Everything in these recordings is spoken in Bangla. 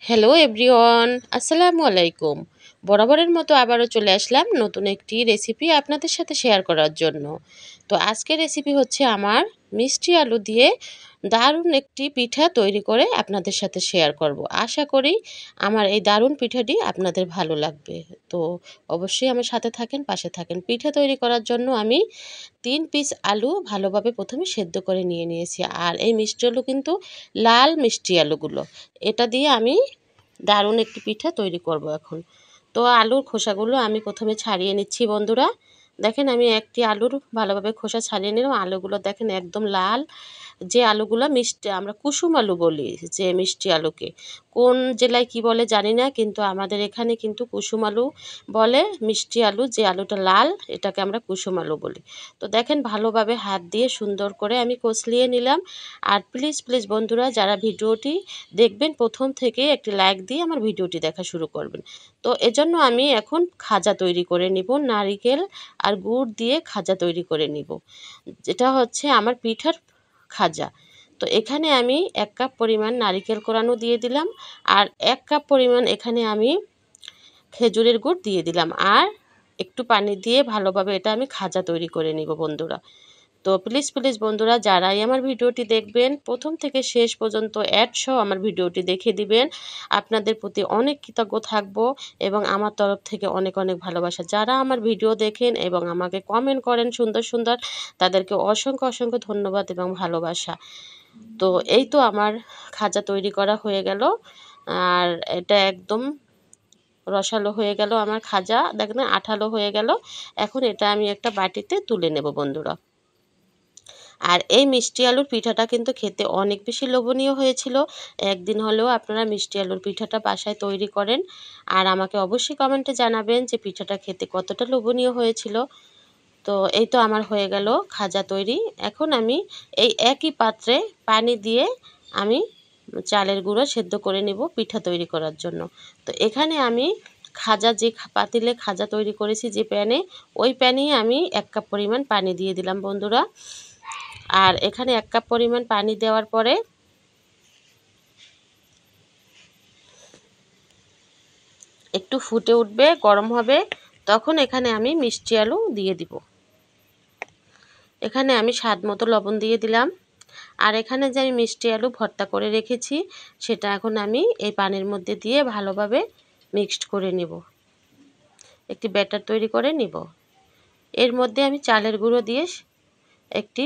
হ্যালো এভরিওয়ান, আসসালামু আলাইকুম। বরাবরের মতো আবারও চলে আসলাম নতুন একটি রেসিপি আপনাদের সাথে শেয়ার করার জন্য। তো আজকের রেসিপি হচ্ছে আমার মিষ্টি আলু দিয়ে দারুণ একটি পিঠা তৈরি করে আপনাদের সাথে শেয়ার করব। আশা করি আমার এই দারুণ পিঠাটি আপনাদের ভালো লাগবে। তো অবশ্যই আমার সাথে থাকেন, পাশে থাকেন। পিঠা তৈরি করার জন্য আমি ৩ পিস আলু ভালোভাবে প্রথমে সেদ্ধ করে নিয়েছি। আর এই মিষ্টি আলু কিন্তু লাল মিষ্টি আলুগুলো। এটা দিয়ে আমি দারুণ একটি পিঠা তৈরি করব এখন। তো আলুর খোসাগুলো আমি প্রথমে ছাড়িয়ে নিচ্ছি বন্ধুরা। দেখেন আমি একটি আলুর ভালোভাবে খোসা ছাড়িয়ে নিলাম। আলুগুলো দেখেন একদম লাল। যে আলুগুলো মিষ্টি আমরা কুসুম আলু বলি, যে মিষ্টি আলুকে কোন জেলায় কি বলে জানি না, কিন্তু আমাদের এখানে কিন্তু কুসুম আলু বলে। মিষ্টি আলু যে আলুটা লাল, এটাকে আমরা কুসুম আলু বলি। তো দেখেন ভালোভাবে হাত দিয়ে সুন্দর করে আমি কষলিয়ে নিলাম। আর প্লিজ প্লিজ বন্ধুরা, যারা ভিডিওটি দেখবেন প্রথম থেকে একটি লাইক দিয়ে আমার ভিডিওটি দেখা শুরু করবেন। তো এজন্য আমি এখন খাজা তৈরি করে নিব, নারিকেল আর গুড় দিয়ে খাজা তৈরি করে নিব, যেটা হচ্ছে আমার পিঠার খাজা। তো এখানে আমি ১ কাপ পরিমাণ নারিকেল কোরানো দিয়ে দিলাম, আর ১ কাপ পরিমাণ এখানে আমি খেজুরের গুড় দিয়ে দিলাম, আর একটু পানি দিয়ে ভালোভাবে এটা আমি খাজা তৈরি করে নিব বন্ধুরা। তো প্লিজ প্লিজ বন্ধুরা, যারাই আমার ভিডিওটি দেখবেন প্রথম থেকে শেষ পর্যন্ত অ্যাড সহ আমার ভিডিওটি দেখে দিবেন। আপনাদের প্রতি অনেক কৃতজ্ঞ থাকব এবং আমার তরফ থেকে অনেক অনেক ভালোবাসা। যারা আমার ভিডিও দেখেন এবং আমাকে কমেন্ট করেন সুন্দর সুন্দর, তাদেরকে অসংখ্য অসংখ্য ধন্যবাদ এবং ভালোবাসা। তো এই তো আমার খাজা তৈরি করা হয়ে গেল। আর এটা একদম রসালো হয়ে গেল আমার খাজা, দেখেন আঠালো হয়ে গেল। এখন এটা আমি একটা বাটিতে তুলে নেব বন্ধুরা। আর এই মিষ্টি আলুর পিঠাটা কিন্তু খেতে অনেক বেশি লোভনীয় হয়েছিল। একদিন হলেও আপনারা মিষ্টি আলুর পিঠাটা বাসায় তৈরি করেন, আর আমাকে অবশ্যই কমেন্টে জানাবেন যে পিঠাটা খেতে কতটা লোভনীয় হয়েছিল। তো এই তো আমার হয়ে গেল খাজা তৈরি। এখন আমি এই একই পাত্রে পানি দিয়ে আমি চালের গুঁড়ো সেদ্ধ করে নেব পিঠা তৈরি করার জন্য। তো এখানে আমি খাজা যে পাতিলে খাজা তৈরি করেছি যে প্যানে, ওই প্যানেই আমি ১ কাপ পরিমাণ পানি দিয়ে দিলাম বন্ধুরা। আর এখানে ১ কাপ পরিমাণ পানি দেওয়ার পরে একটু ফুটে উঠবে, গরম হবে, তখন এখানে আমি মিষ্টি আলু দিয়ে দিব। এখানে আমি স্বাদ মতো লবণ দিয়ে দিলাম। আর এখানে যে আমি মিষ্টি আলু ভর্তা করে রেখেছি, সেটা এখন আমি এই পানির মধ্যে দিয়ে ভালোভাবে মিক্সড করে নিব, একটি ব্যাটার তৈরি করে নিব। এর মধ্যে আমি চালের গুঁড়ো দিয়ে একটি,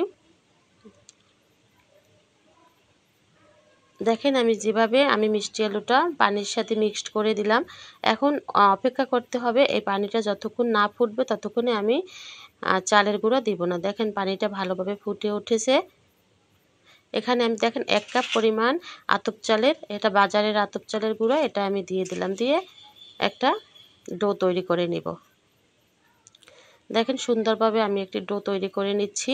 দেখেন আমি যেভাবে আমি মিষ্টি আলুটা পানির সাথে মিক্সড করে দিলাম। এখন অপেক্ষা করতে হবে, এই পানিটা যতক্ষণ না ফুটবে ততক্ষণে আমি চালের গুঁড়ো দিব না। দেখেন পানিটা ভালোভাবে ফুটে উঠেছে। এখানে আমি দেখেন ১ কাপ পরিমাণ আতপ চালের, এটা বাজারের আতপ চালের গুঁড়ো, এটা আমি দিয়ে দিলাম। দিয়ে একটা ডো তৈরি করে নিব। দেখেন সুন্দরভাবে আমি একটি ডো তৈরি করে নিচ্ছি।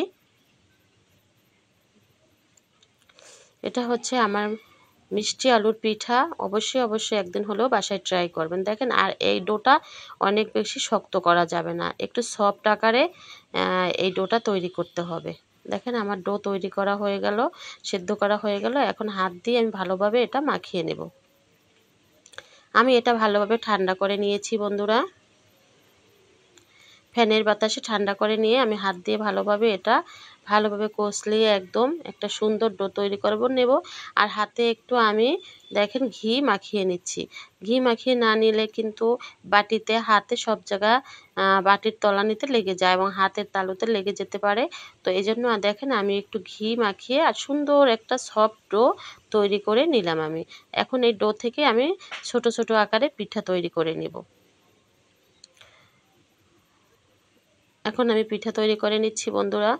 এটা হচ্ছে আমার মিষ্টি আলুর পিঠা। অবশ্যই অবশ্যই একদিন হলেও বাসায় ট্রাই করবেন। দেখেন আর এই ডোটা অনেক বেশি শক্ত করা যাবে না, একটু সফট আকারে এই ডোটা তৈরি করতে হবে। দেখেন আমার ডো তৈরি করা হয়ে গেল, সেদ্ধ করা হয়ে গেল। এখন হাত দিয়ে আমি ভালোভাবে এটা মাখিয়ে নেব। আমি এটা ভালোভাবে ঠান্ডা করে নিয়েছি বন্ধুরা। ফ্যানের বাতাসে ঠান্ডা করে নিয়ে আমি হাত দিয়ে ভালোভাবে কষলিয়ে একদম একটা সুন্দর ডো তৈরি নেব। আর হাতে একটু আমি দেখেন ঘি মাখিয়ে নিচ্ছি। ঘি মাখিয়ে না নিলে কিন্তু বাটিতে হাতে সব জায়গা বাটির তলানিতে লেগে যায় এবং হাতের তালুতে লেগে যেতে পারে। তো এই জন্য দেখেন আমি একটু ঘি মাখিয়ে আর সুন্দর একটা সফট ডো তৈরি করে নিলাম আমি। এখন এই ডো থেকে আমি ছোট ছোট আকারে পিঠা তৈরি করে নেব। এখন আমি পিঠা তৈরি করে নিচ্ছি বন্ধুরা।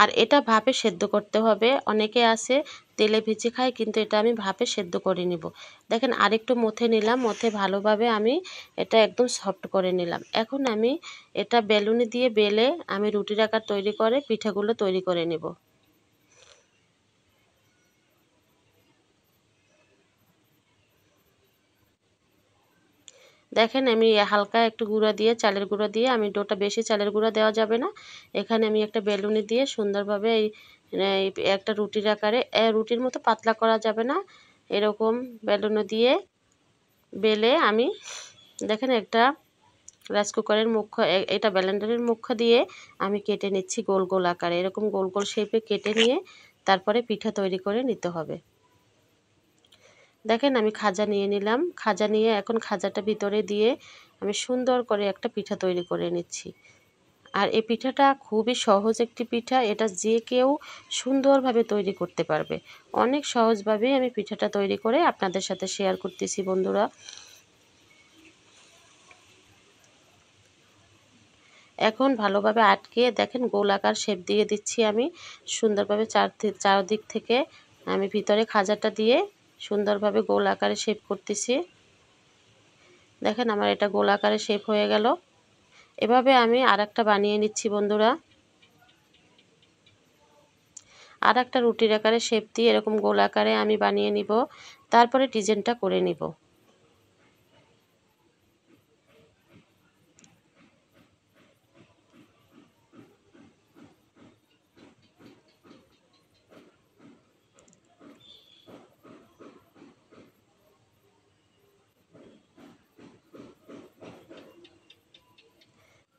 আর এটা ভাপে সেদ্ধ করতে হবে। অনেকে আছে তেলে ভেজে খায়, কিন্তু এটা আমি ভাপে সেদ্ধ করে নিব। দেখেন আরেকটু মথে নিলাম, মথে ভালোভাবে আমি এটা একদম সফট করে নিলাম। এখন আমি এটা বেলুনি দিয়ে বেলে আমি রুটির আকার তৈরি করে পিঠাগুলো তৈরি করে নেব। দেখেন আমি হালকা একটু গুঁড়া দিয়ে, চালের গুঁড়া দিয়ে, আমি ডোটা বেশি চালের গুঁড়া দেওয়া যাবে না। এখানে আমি একটা বেলুনি দিয়ে সুন্দরভাবে এই একটা রুটির আকারে, রুটির মতো পাতলা করা যাবে না, এরকম বেলুনি দিয়ে বেলে আমি, দেখেন একটা রাইস কুকারের মুখ্য, এটা ব্লেন্ডারের মুখ্য দিয়ে আমি কেটে নিচ্ছি গোল গোল আকারে, এরকম গোল গোল শেপে কেটে নিয়ে তারপরে পিঠা তৈরি করে নিতে হবে। দেখেন আমি খাজা নিয়ে নিলাম, খাজা নিয়ে এখন খাজাটা ভিতরে দিয়ে আমি সুন্দর করে একটা পিঠা তৈরি করে নিচ্ছি। আর এই পিঠাটা খুবই সহজ একটি পিঠা, এটা যে কেউ সুন্দরভাবে তৈরি করতে পারবে। অনেক সহজভাবেই আমি পিঠাটা তৈরি করে আপনাদের সাথে শেয়ার করতেছি বন্ধুরা। এখন ভালোভাবে আটকে দেখেন গোলাকার শেপ দিয়ে দিচ্ছি আমি সুন্দরভাবে, চারদিক থেকে আমি ভিতরে খাজাটা দিয়ে সুন্দরভাবে গোল আকারে শেপ করতেছি। দেখেন আমার এটা গোল আকারে শেপ হয়ে গেল। এভাবে আমি আরেকটা বানিয়ে নিচ্ছি বন্ধুরা। আরেকটা রুটির আকারে শেপ দিয়ে এরকম গোল আকারে আমি বানিয়ে নিব, তারপরে ডিজাইনটা করে নিব।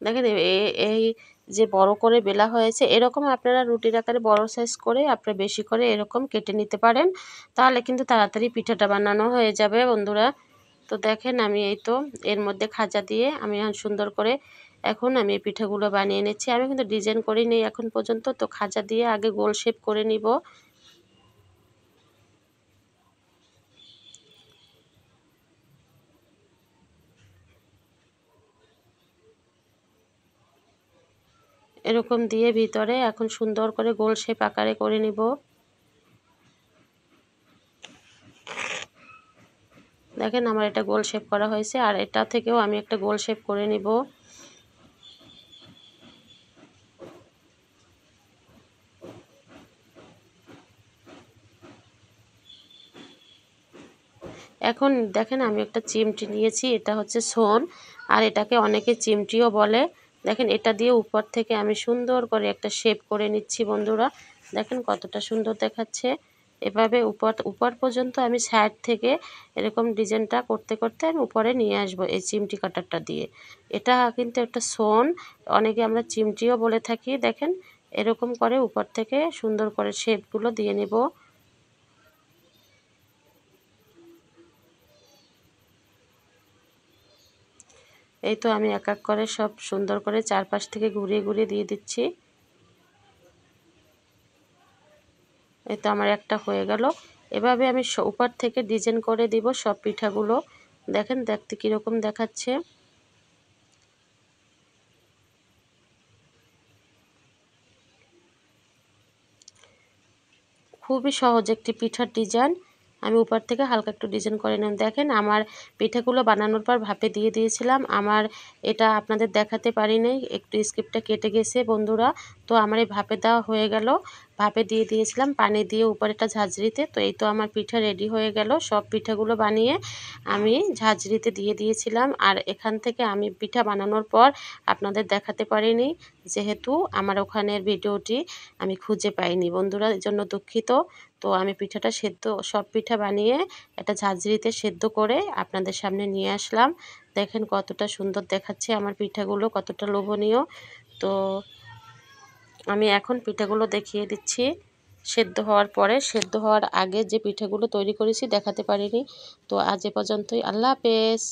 দেখেন এই যে বড় করে বেলা হয়েছে, এরকম আপনারা রুটির আকারে বড় সাইজ করে আপনারা বেশি করে এরকম কেটে নিতে পারেন, তাহলে কিন্তু তাড়াতাড়ি পিঠাটা বানানো হয়ে যাবে বন্ধুরা। তো দেখেন আমি এই তো এর মধ্যে খাজা দিয়ে আমি সুন্দর করে এখন আমি এই পিঠাগুলো বানিয়ে নিচ্ছি। আমি কিন্তু ডিজাইন করিনি এখন পর্যন্ত, তো খাজা দিয়ে আগে গোল শেপ করে নিব। এরকম দিয়ে ভিতরে এখন সুন্দর করে গোল শেপ আকারে করে নিব। দেখেন আমার এটা গোল শেপ করা হয়েছে, আর এটা থেকেও আমি একটা গোল শেপ করে নিব। এখন দেখেন আমি একটা চিমটি নিয়েছি, এটা হচ্ছে সোন, আর এটাকে অনেকে চিমটিও বলে। দেখেন এটা দিয়ে উপর থেকে আমি সুন্দর করে একটা শেপ করে নিচ্ছি বন্ধুরা। দেখেন কতটা সুন্দর দেখাচ্ছে। এভাবে উপর উপর পর্যন্ত আমি সাইড থেকে এরকম ডিজাইনটা করতে করতে আমি উপরে নিয়ে আসবো এই চিমটি কাটারটা দিয়ে। এটা কিন্তু একটা সোন, অনেকে আমরা চিমটিও বলে থাকি। দেখেন এরকম করে উপর থেকে সুন্দর করে শেপগুলো দিয়ে নেব। এই তো আমি এক এক করে সব সুন্দর করে চারপাশ থেকে ঘুরিয়ে ঘুরিয়ে দিয়ে দিচ্ছি। এই তো আমার একটা হয়ে গেল। এভাবে আমি উপর থেকে ডিজাইন করে দিব সব পিঠাগুলো। দেখেন দেখতে কীরকম দেখাচ্ছে। খুবই সহজ একটি পিঠার ডিজাইন। আমি উপর থেকে হালকা একটু ডিজাইন করে নিলাম। দেখেন আমার পিঠাগুলো বানানোর পর ভাপে দিয়ে দিয়েছিলাম। আমার এটা আপনাদের দেখাতে পারি নাই, একটু স্কিপটা কেটে গেছে বন্ধুরা। তো আমার এই ভাপে দেওয়া হয়ে গেল। ভাপে দিয়ে দিয়েছিলাম পানি দিয়ে উপরেটা ঝাঁঝরিতে। তো এই তো আমার পিঠা রেডি হয়ে গেল। সব পিঠাগুলো বানিয়ে আমি ঝাঁঝরিতে দিয়ে দিয়েছিলাম। আর এখান থেকে আমি পিঠা বানানোর পর আপনাদের দেখাতে পারিনি, যেহেতু আমার ওখানের ভিডিওটি আমি খুঁজে পাইনি বন্ধুরা, এর জন্য দুঃখিত। তো আমি পিঠাটা সেদ্ধ, সব পিঠা বানিয়ে একটা ঝাঁঝরিতে সেদ্ধ করে আপনাদের সামনে নিয়ে আসলাম। দেখেন কতটা সুন্দর দেখাচ্ছে আমার পিঠাগুলো, কতটা লোভনীয়। তো আমি এখন পিঠাগুলো দেখিয়ে দিচ্ছি সেদ্ধ হওয়ার পরে। সেদ্ধ হওয়ার আগে যে পিঠাগুলো তৈরি করেছি দেখাতে পারিনি। তো আজ এ পর্যন্তই। আল্লাহ হাফেজ।